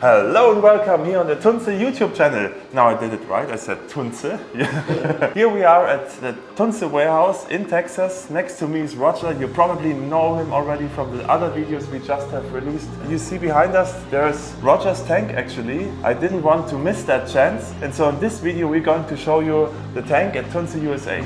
Hello and welcome here on the Tunze YouTube channel. Now I did it right, I said Tunze. Here we are at the Tunze warehouse in Texas. Next to me is Roger. You probably know him already from the other videos we just have released. You see behind us, there's Roger's tank actually. I didn't want to miss that chance. And so in this video we're going to show you the tank at Tunze, USA.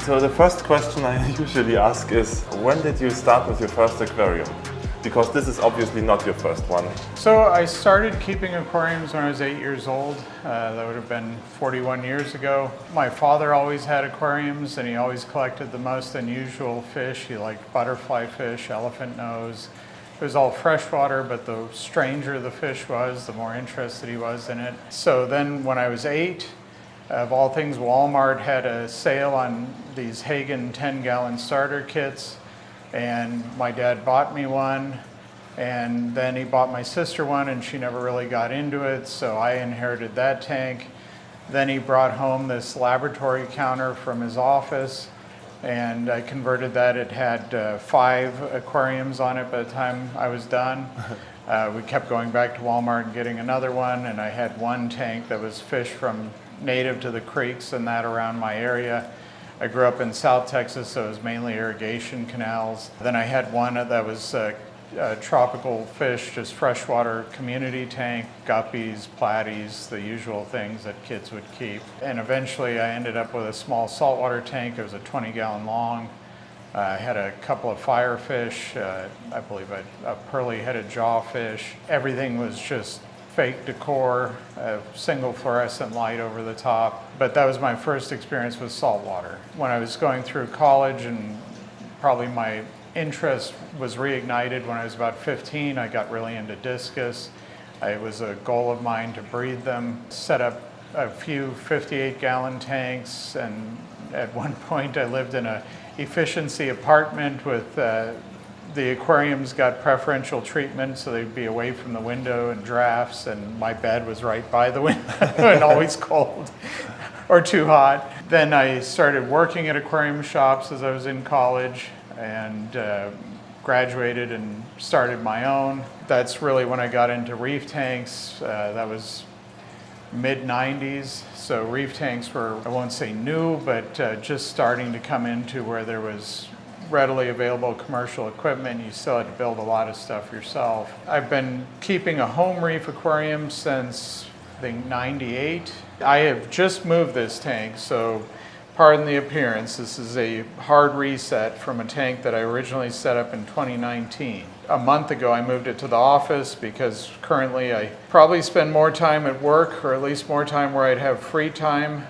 So the first question I usually ask is, when did you start with your first aquarium? Because this is obviously not your first one. So I started keeping aquariums when I was 8 years old. That would have been 41 years ago. My father always had aquariums and he always collected the most unusual fish. He liked butterfly fish, elephant nose. It was all freshwater, but the stranger the fish was, the more interested he was in it. So then when I was 8, of all things, Walmart had a sale on these Hagen 10-gallon starter kits, and my dad bought me one, and then he bought my sister one, and she never really got into it, so I inherited that tank. Then he brought home this laboratory counter from his office, and I converted that. It had 5 aquariums on it by the time I was done. We kept going back to Walmart and getting another one, and I had one tank that was fish from native to the creeks and that around my area. I grew up in South Texas, so it was mainly irrigation canals. Then I had one that was tropical fish, just freshwater community tank, guppies, platies, the usual things that kids would keep. And eventually I ended up with a small saltwater tank. It was a 20-gallon long. I had a couple of firefish, I believe a pearly-headed jawfish. Everything was just fake decor, a single fluorescent light over the top. But that was my first experience with saltwater. When I was going through college, and probably my interest was reignited when I was about 15, I got really into discus. It was a goal of mine to breed them, set up a few 58-gallon tanks, and at one point I lived in an efficiency apartment with the aquariums got preferential treatment, so they'd be away from the window and drafts, and my bed was right by the window and always cold or too hot. Then I started working at aquarium shops as I was in college, and graduated and started my own. That's really when I got into reef tanks. That was mid-90s, so reef tanks were, I won't say new, but just starting to come into where there was readily available commercial equipment. You still had to build a lot of stuff yourself. I've been keeping a home reef aquarium since, I think, 98. I have just moved this tank, so pardon the appearance. This is a hard reset from a tank that I originally set up in 2019. A month ago I moved it to the office because currently I probably spend more time at work, or at least more time where I'd have free time,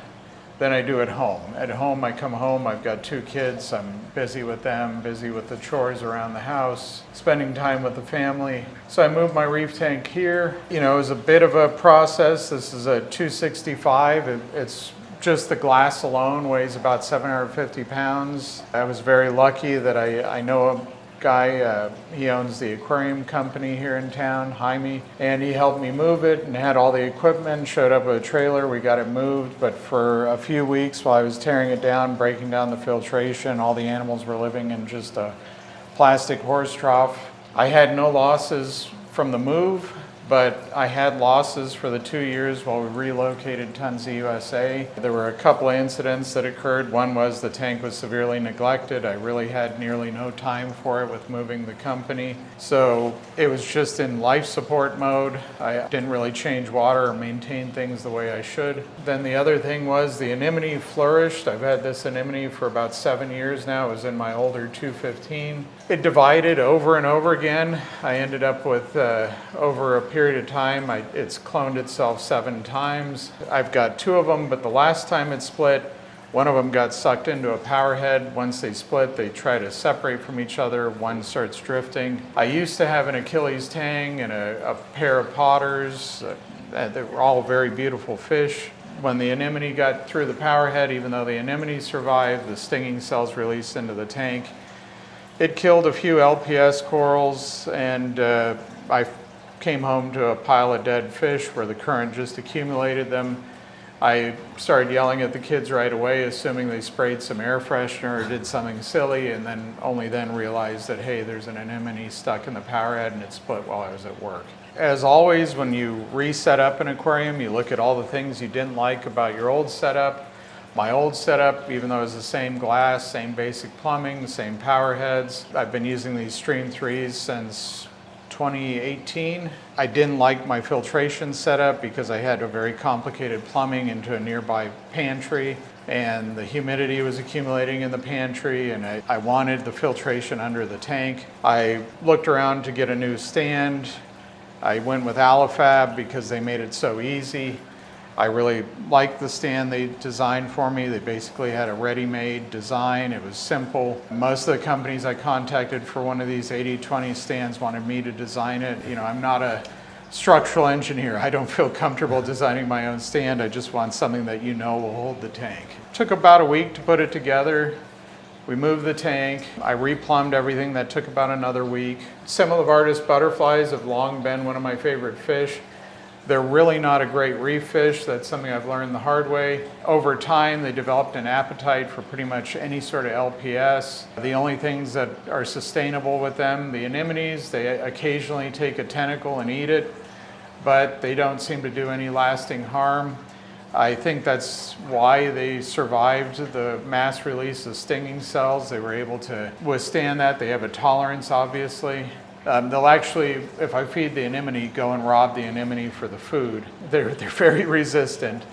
than I do at home. At home, I come home, I've got 2 kids, I'm busy with them, busy with the chores around the house, spending time with the family. So I moved my reef tank here. You know, it was a bit of a process. This is a 265. It's just the glass alone weighs about 750 pounds. I was very lucky that I know a guy, he owns the aquarium company here in town, Jaime, and he helped me move it and had all the equipment, showed up with a trailer, we got it moved. But for a few weeks while I was tearing it down, breaking down the filtration, all the animals were living in just a plastic horse trough. I had no losses from the move, but I had losses for the 2 years while we relocated Tandes, USA. There were a couple of incidents that occurred. One was the tank was severely neglected. I really had nearly no time for it with moving the company. So it was just in life support mode. I didn't really change water or maintain things the way I should. Then the other thing was the anemone flourished. I've had this anemone for about 7 years now. It was in my older 215. It divided over and over again. I ended up with, over a period of time, it's cloned itself 7 times. I've got 2 of them, but the last time it split, one of them got sucked into a power head. Once they split, they try to separate from each other. One starts drifting. I used to have an Achilles tang and a pair of potters, They were all very beautiful fish. When the anemone got through the power head, even though the anemone survived, the stinging cells released into the tank. It killed a few LPS corals, and I came home to a pile of dead fish where the current just accumulated them. I started yelling at the kids right away, assuming they sprayed some air freshener or did something silly, and then only then realized that, hey, there's an anemone stuck in the power head and it split while I was at work. As always, when you reset up an aquarium, you look at all the things you didn't like about your old setup. My old setup, even though it was the same glass, same basic plumbing, same power heads, I've been using these Stream 3s since 2018. I didn't like my filtration setup because I had a very complicated plumbing into a nearby pantry, and the humidity was accumulating in the pantry, and I wanted the filtration under the tank. I looked around to get a new stand. I went with Alifab because they made it so easy. I really liked the stand they designed for me. They basically had a ready-made design. It was simple. Most of the companies I contacted for one of these 80/20 stands wanted me to design it. You know, I'm not a structural engineer. I don't feel comfortable designing my own stand. I just want something that you know will hold the tank. It took about a week to put it together. We moved the tank. I replumbed everything. That took about another week. Semilivardis butterflies have long been one of my favorite fish. They're really not a great reef fish. That's something I've learned the hard way. Over time, they developed an appetite for pretty much any sort of LPS. The only things that are sustainable with them, the anemones, they occasionally take a tentacle and eat it, but they don't seem to do any lasting harm. I think that's why they survived the mass release of stinging cells. They were able to withstand that. They have a tolerance, obviously. They'll actually, if I feed the anemone, go and rob the anemone for the food. They're very resistant.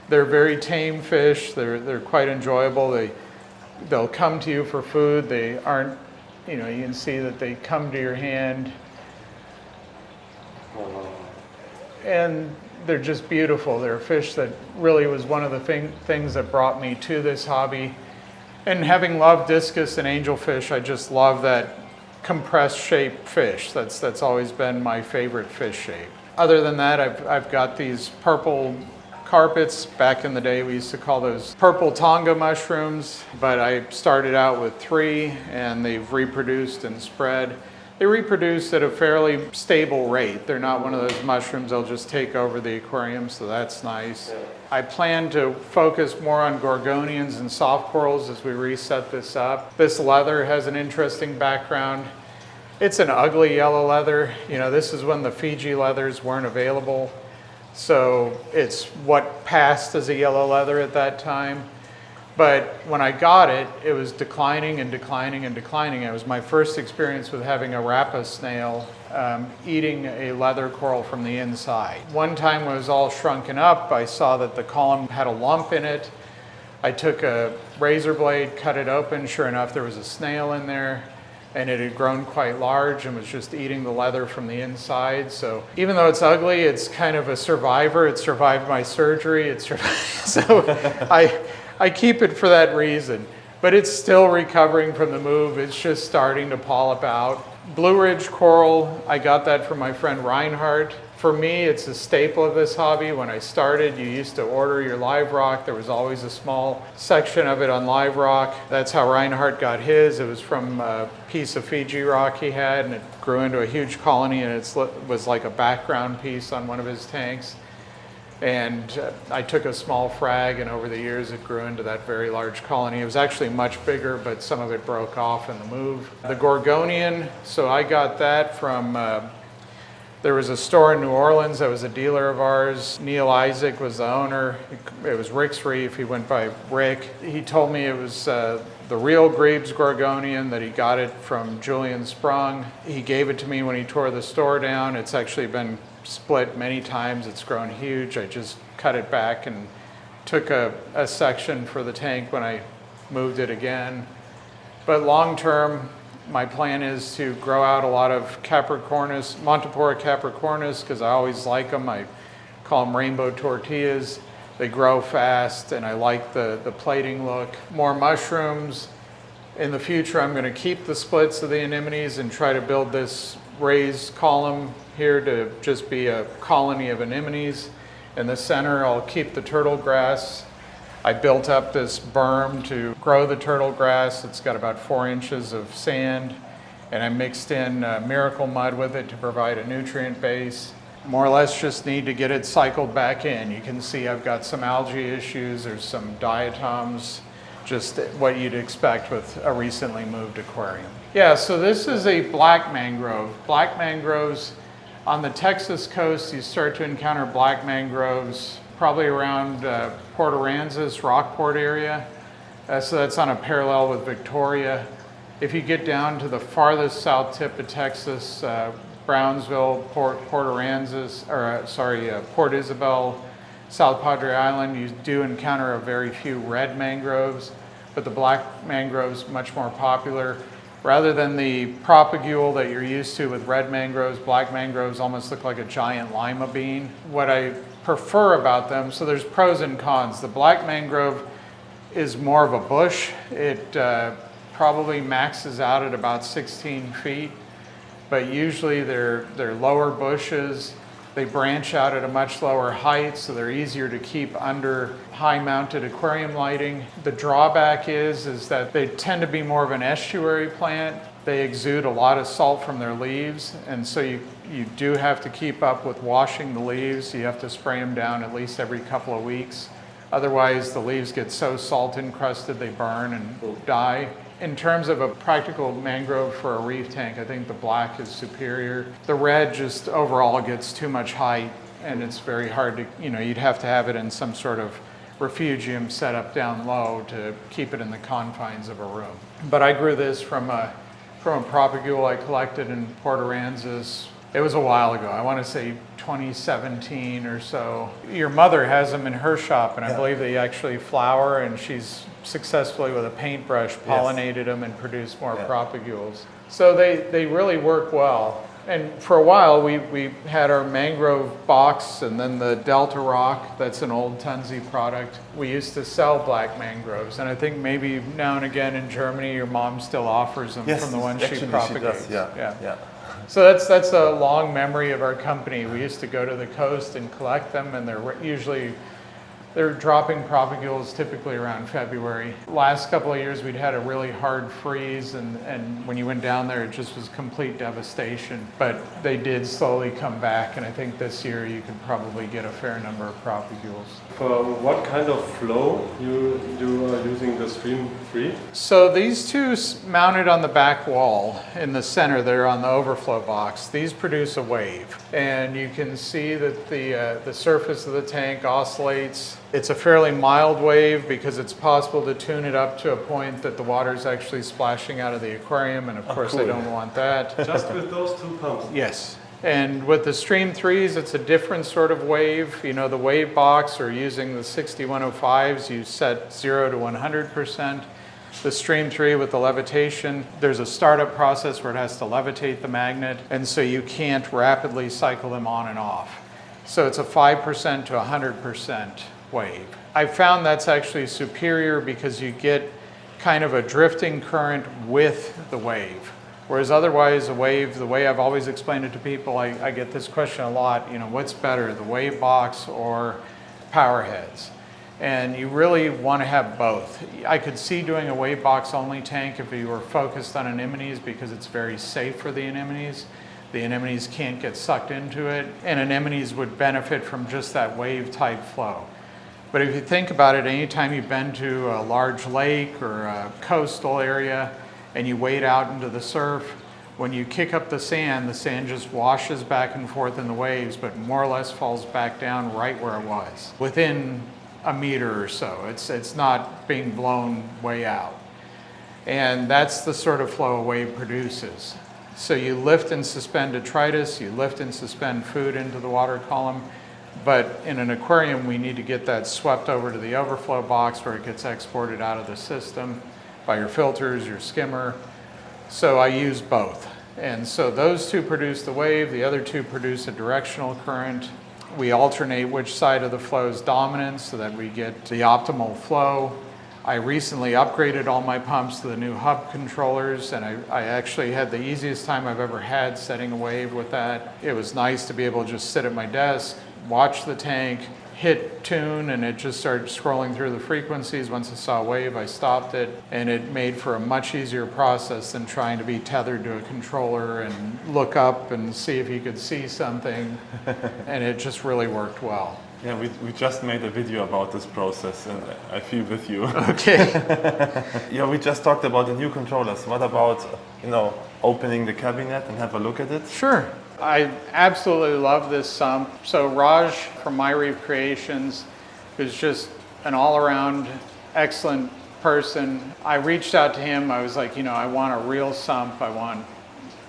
They're very tame fish. They're quite enjoyable. They'll come to you for food. They aren't, you know, you can see that they come to your hand. And they're just beautiful. They're a fish that really was one of the things that brought me to this hobby. And having loved discus and angelfish, I just love that compressed shape fish. That's always been my favorite fish shape. Other than that, I've got these purple carpets. Back in the day, we used to call those purple Tonga mushrooms, but I started out with 3 and they've reproduced and spread. They reproduce at a fairly stable rate. They're not one of those mushrooms that'll just take over the aquarium, so that's nice. I plan to focus more on gorgonians and soft corals as we reset this up. This leather has an interesting background. It's an ugly yellow leather. You know, this is when the Fiji leathers weren't available, so it's what passed as a yellow leather at that time. But when I got it, it was declining and declining and declining. It was my first experience with having a rappa snail eating a leather coral from the inside. One time when it was all shrunken up, I saw that the column had a lump in it. I took a razor blade, cut it open. Sure enough, there was a snail in there, and it had grown quite large and was just eating the leather from the inside. So even though it's ugly, it's kind of a survivor. It survived my surgery. So I keep it for that reason, but it's still recovering from the move. It's just starting to polyp out. Blue Ridge coral, I got that from my friend Reinhardt. For me, it's a staple of this hobby. When I started, you used to order your live rock. There was always a small section of it on live rock. That's how Reinhardt got his. It was from a piece of Fiji rock he had, and it grew into a huge colony, and it was like a background piece on one of his tanks. And I took a small frag, and over the years it grew into that very large colony. It was actually much bigger, but some of it broke off in the move. The Gorgonian, so I got that from, there was a store in New Orleans that was a dealer of ours. Neil Isaac was the owner. It was Rick's Reef. He went by Rick. He told me it was the real Grebes Gorgonian, that he got it from Julian Sprung. He gave it to me when he tore the store down. It's actually been split many times. It's grown huge. I just cut it back and took a section for the tank when I moved it again. But long term, my plan is to grow out a lot of Capricornus, Montipora capricornus, because I always like them. I call them rainbow tortillas. They grow fast, and I like the plating look. More mushrooms. In the future, I'm going to keep the splits of the anemones and try to build this raised column here to just be a colony of anemones. In the center, I'll keep the turtle grass. I built up this berm to grow the turtle grass. It's got about 4 inches of sand, and I mixed in miracle mud with it to provide a nutrient base. More or less just need to get it cycled back in. You can see I've got some algae issues, there's some diatoms, just what you'd expect with a recently moved aquarium. Yeah, so this is a black mangrove. Black mangroves, on the Texas coast, you start to encounter black mangroves probably around Port Aransas, Rockport area. So that's on a parallel with Victoria. If you get down to the farthest south tip of Texas, Brownsville, Port Aransas, Port Isabel, South Padre Island, you do encounter a very few red mangroves, but the black mangrove's much more popular. Rather than the propagule that you're used to with red mangroves, black mangroves almost look like a giant lima bean. What I prefer about them, so there's pros and cons. The black mangrove is more of a bush. It probably maxes out at about 16 feet, but usually they're lower bushes. They branch out at a much lower height, so they're easier to keep under high-mounted aquarium lighting. The drawback is that they tend to be more of an estuary plant. They exude a lot of salt from their leaves, and so you do have to keep up with washing the leaves. You have to spray them down at least every couple of weeks. Otherwise, the leaves get so salt encrusted they burn and die. In terms of a practical mangrove for a reef tank, I think the black is superior. The red just overall gets too much height, and it's very hard to, you'd have to have it in some sort of refugium set up down low to keep it in the confines of a room. But I grew this from a propagule I collected in Port Aransas. It was a while ago. I want to say 2017 or so. Your mother has them in her shop, and I believe they actually flower, and she's successfully with a paintbrush pollinated them and produced more propagules. So they really work well. And for a while we had our mangrove box and then the Delta Rock, that's an old Tunze product. We used to sell black mangroves, and I think maybe now and again in Germany your mom still offers them from the ones she propagates. She does, yeah. So that's a long memory of our company. We used to go to the coast and collect them, and they're dropping propagules typically around February. Last couple of years we'd had a really hard freeze, and when you went down there it just was complete devastation. But they did slowly come back, and I think this year you could probably get a fair number of propagules. For what kind of flow you are using the stream free? So these two mounted on the back wall in the center, they're on the overflow box. These produce a wave, and you can see that the surface of the tank oscillates. It's a fairly mild wave because it's possible to tune it up to a point that the water is actually splashing out of the aquarium, and of course I don't want that. Just with those two pumps? Yes. And with the Stream 3s, it's a different sort of wave. The wave box, or using the 6105s, you set 0 to 100%. The Stream 3 with the levitation, there's a startup process where it has to levitate the magnet, and so you can't rapidly cycle them on and off. So it's a 5% to 100% wave. I found that's actually superior because you get kind of a drifting current with the wave. Whereas otherwise a wave, the way I've always explained it to people, I get this question a lot, what's better, the wave box or power heads? And you really want to have both. I could see doing a wave box only tank if you were focused on anemones because it's very safe for the anemones. The anemones can't get sucked into it, and anemones would benefit from just that wave type flow. But if you think about it, anytime you've been to a large lake or a coastal area and you wade out into the surf, when you kick up the sand just washes back and forth in the waves, but more or less falls back down right where it was, within a meter or so. It's not being blown way out. And that's the sort of flow a wave produces. So you lift and suspend detritus, you lift and suspend food into the water column, but in an aquarium we need to get that swept over to the overflow box where it gets exported out of the system by your filters, your skimmer. So I use both. And so those two produce the wave, the other two produce a directional current. We alternate which side of the flow is dominant so that we get the optimal flow. I recently upgraded all my pumps to the new hub controllers, and I actually had the easiest time I've ever had setting a wave with that. It was nice to be able to just sit at my desk, watch the tank, hit tune, and it just started scrolling through the frequencies. Once I saw a wave, I stopped it, and it made for a much easier process than trying to be tethered to a controller and look up and see if you could see something, and it just really worked well. Yeah, we just made a video about this process, and I feel with you. Okay. Yeah, we just talked about the new controllers. What about, opening the cabinet and have a look at it? Sure. I absolutely love this sump. So Raj from My Reef Creations is just an all-around excellent person. I reached out to him. I was like, I want a real sump. I want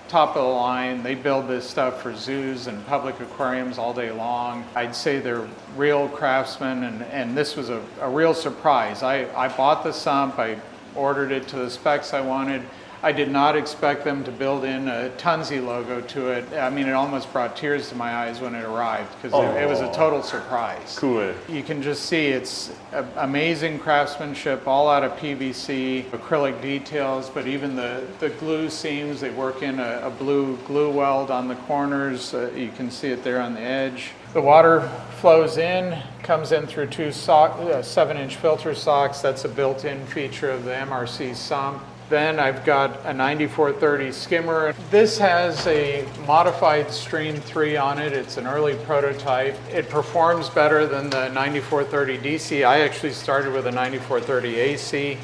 top of the line. They build this stuff for zoos and public aquariums all day long. I'd say they're real craftsmen, and this was a real surprise. I bought the sump. I ordered it to the specs I wanted. I did not expect them to build in a Tunze logo to it. I mean, it almost brought tears to my eyes when it arrived, because it was a total surprise. Cool. You can just see it's amazing craftsmanship, all out of PVC, acrylic details, but even the glue seams, they work in a blue glue weld on the corners. You can see it there on the edge. The water flows in, comes in through two 7-inch filter socks. That's a built-in feature of the MRC sump. Then I've got a 9430 skimmer. This has a modified Stream 3 on it. It's an early prototype. It performs better than the 9430 DC. I actually started with a 9430 AC,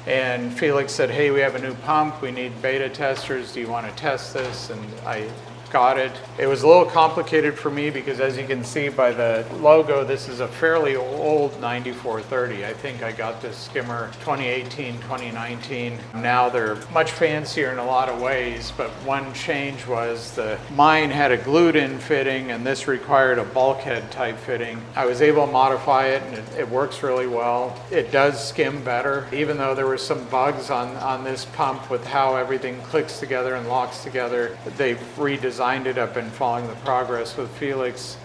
and Felix said, hey, we have a new pump. We need beta testers. Do you want to test this? And I got it. It was a little complicated for me because, as you can see by the logo, this is a fairly old 9430. I think I got this skimmer 2018, 2019. Now they're much fancier in a lot of ways, but one change was mine had a glued-in fitting, and this required a bulkhead type fitting. I was able to modify it, and it works really well. It does skim better, even though there were some bugs on this pump with how everything clicks together and locks together. They've redesigned it. I've been following the progress with Felix,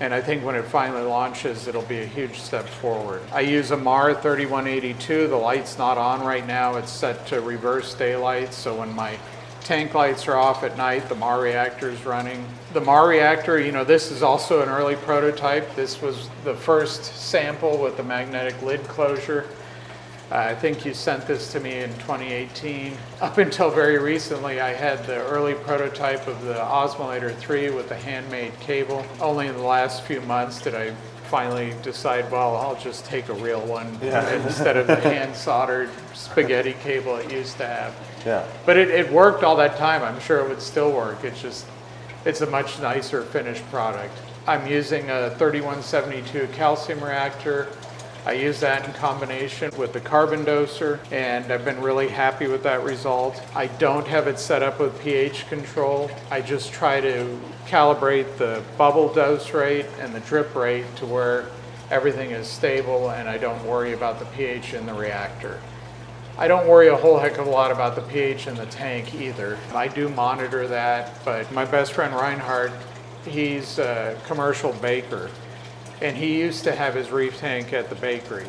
and I think when it finally launches, it'll be a huge step forward. I use a MAR 3182. The light's not on right now. It's set to reverse daylight, so when my tank lights are off at night, the MAR reactor is running. The MAR reactor, this is also an early prototype. This was the first sample with the magnetic lid closure. I think you sent this to me in 2018. Up until very recently, I had the early prototype of the Osmolator 3 with the handmade cable. Only in the last few months did I finally decide, well, I'll just take a real one instead of the hand soldered spaghetti cable it used to have. Yeah. But it worked all that time. I'm sure it would still work. It's a much nicer finished product. I'm using a 3172 calcium reactor. I use that in combination with the carbon doser, and I've been really happy with that result. I don't have it set up with pH control. I just try to calibrate the bubble dose rate and the drip rate to where everything is stable, and I don't worry about the pH in the reactor. I don't worry a whole heck of a lot about the pH in the tank either. I do monitor that, but my best friend Reinhardt, he's a commercial baker, and he used to have his reef tank at the bakery.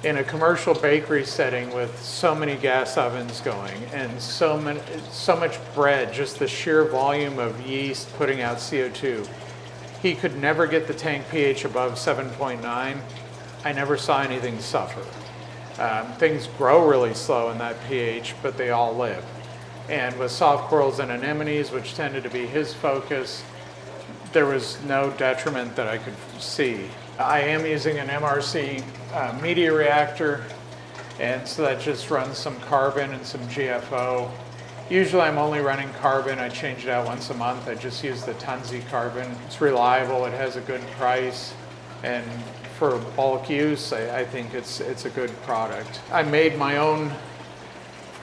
In a commercial bakery setting with so many gas ovens going and so much bread, just the sheer volume of yeast putting out CO2, he could never get the tank pH above 7.9. I never saw anything suffer. Things grow really slow in that pH, but they all live. And with soft corals and anemones, which tended to be his focus, there was no detriment that I could see. I am using an MRC media reactor, and so that just runs some carbon and some GFO. Usually I'm only running carbon. I change it out once a month. I just use the Tunze carbon. It's reliable, it has a good price, and for bulk use, I think it's a good product. I made my own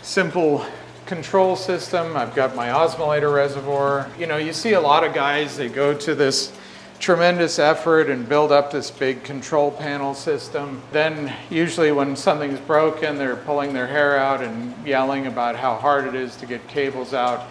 simple control system. I've got my osmolator reservoir. You see a lot of guys, they go to this tremendous effort and build up this big control panel system. Then usually when something's broken, they're pulling their hair out and yelling about how hard it is to get cables out.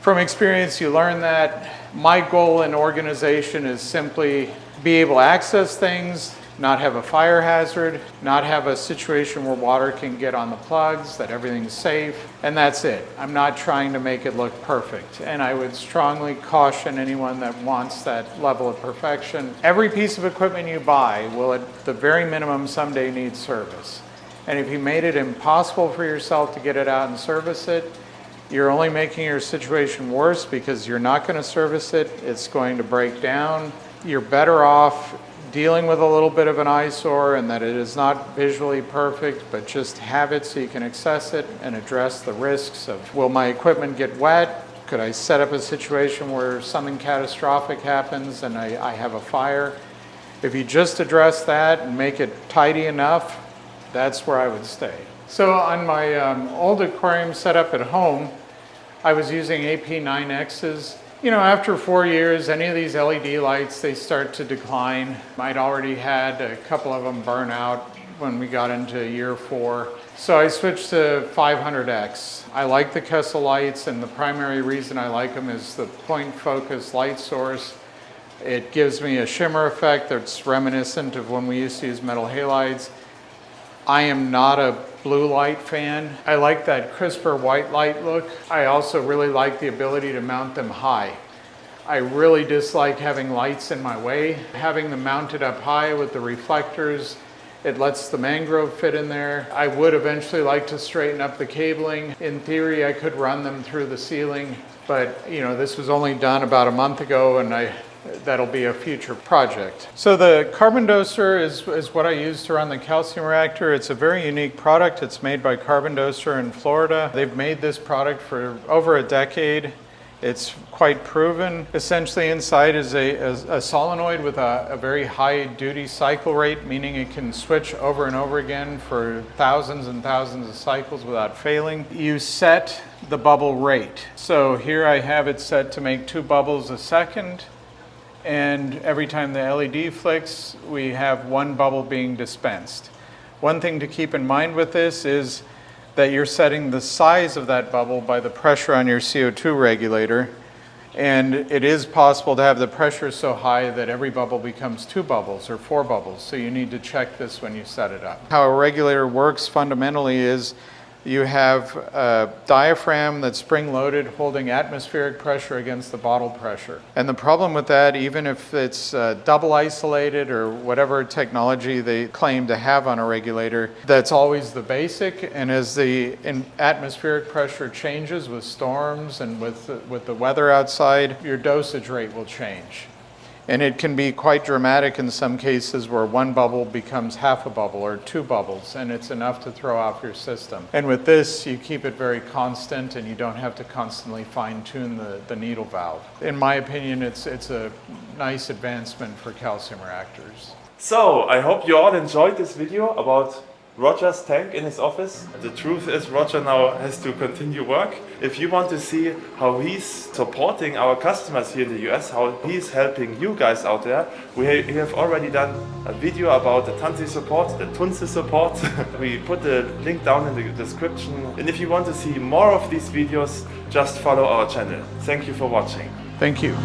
From experience, you learn that. My goal in organization is simply be able to access things, not have a fire hazard, not have a situation where water can get on the plugs, that everything's safe, and that's it. I'm not trying to make it look perfect, and I would strongly caution anyone that wants that level of perfection. Every piece of equipment you buy will at the very minimum someday need service. And if you made it impossible for yourself to get it out and service it, you're only making your situation worse because you're not going to service it. It's going to break down. You're better off dealing with a little bit of an eyesore and that it is not visually perfect, but just have it so you can access it and address the risks of, will my equipment get wet? Could I set up a situation where something catastrophic happens and I have a fire? If you just address that and make it tidy enough, that's where I would stay. So on my old aquarium setup at home, I was using AP9Xs. You know, after 4 years, any of these LED lights, they start to decline. I'd already had a couple of them burn out when we got into year 4. So I switched to 500X. I like the Kessel lights, and the primary reason I like them is the point focus light source. It gives me a shimmer effect that's reminiscent of when we used to use metal halides. I am not a blue light fan. I like that crisper white light look. I also really like the ability to mount them high. I really dislike having lights in my way. Having them mounted up high with the reflectors, it lets the mangrove fit in there. I would eventually like to straighten up the cabling. In theory, I could run them through the ceiling, but you know, this was only done about a month ago, and that'll be a future project. So the carbon doser is what I use to run the calcium reactor. It's a very unique product. It's made by Carbon Doser in Florida. They've made this product for over a decade. It's quite proven. Essentially inside is a solenoid with a very high duty cycle rate, meaning it can switch over and over again for thousands and thousands of cycles without failing. You set the bubble rate. So here I have it set to make 2 bubbles a second. And every time the LED flicks, we have 1 bubble being dispensed. One thing to keep in mind with this is that you're setting the size of that bubble by the pressure on your CO2 regulator. And it is possible to have the pressure so high that every bubble becomes 2 bubbles or 4 bubbles. So you need to check this when you set it up. How a regulator works fundamentally is you have a diaphragm that's spring-loaded holding atmospheric pressure against the bottle pressure. And the problem with that, even if it's double isolated or whatever technology they claim to have on a regulator, that's always the basic. And as the atmospheric pressure changes with storms and with the weather outside, your dosage rate will change. And it can be quite dramatic in some cases where 1 bubble becomes half a bubble or 2 bubbles, and it's enough to throw off your system. And with this, you keep it very constant and you don't have to constantly fine-tune the needle valve. In my opinion, it's a nice advancement for calcium reactors. So, I hope you all enjoyed this video about Roger's tank in his office. The truth is, Roger now has to continue work. If you want to see how he's supporting our customers here in the US, how he's helping you guys out there, we have already done a video about the Tandes support, the Tunze support. We put the link down in the description. And if you want to see more of these videos, just follow our channel. Thank you for watching. Thank you.